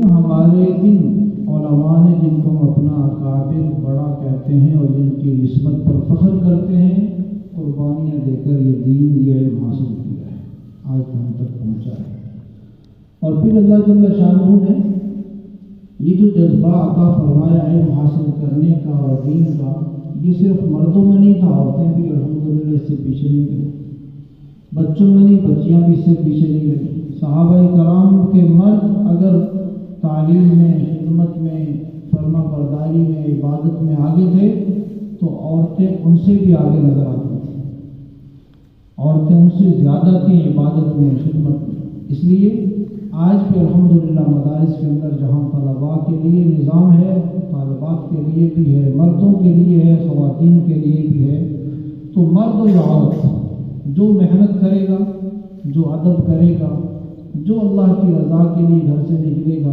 ہمارے ان علماء نے جن کو ہم اپنا اکابر بڑا کہتے ہیں اور جن کی نسبت پر فخر کرتے ہیں، قربانیاں دے کر یہ دین یہ علم حاصل کیا ہے، آج ہم تک پہنچا ہے۔ اور پھر اللہ جل شانہ نے یہ جو جذبہ عطا فرمایا علم حاصل کرنے کا اور دین کا، یہ صرف مردوں میں نہیں تھا، عورتیں بھی الحمدللہ اس سے پیچھے نہیں گئی، بچوں میں نہیں، بچیاں بھی اس سے پیچھے نہیں گئی۔ صحابہ کرام کے مرد اگر تعلیم میں، خدمت میں، فرما برداری میں، عبادت میں آگے تھے تو عورتیں ان سے بھی آگے نظر آتی تھیں، عورتیں ان سے زیادہ تھیں عبادت میں، خدمت میں۔ اس لیے آج بھی الحمدللہ مدارس کے اندر جہاں طلباء کے لیے نظام ہے، طالبات کے لیے بھی ہے، مردوں کے لیے ہے، خواتین کے لیے بھی ہے، تو مرد اور عورت جو محنت کرے گا، جو ادب کرے گا، جو اللہ کی رضا کے لیے گھر سے نکلے گا،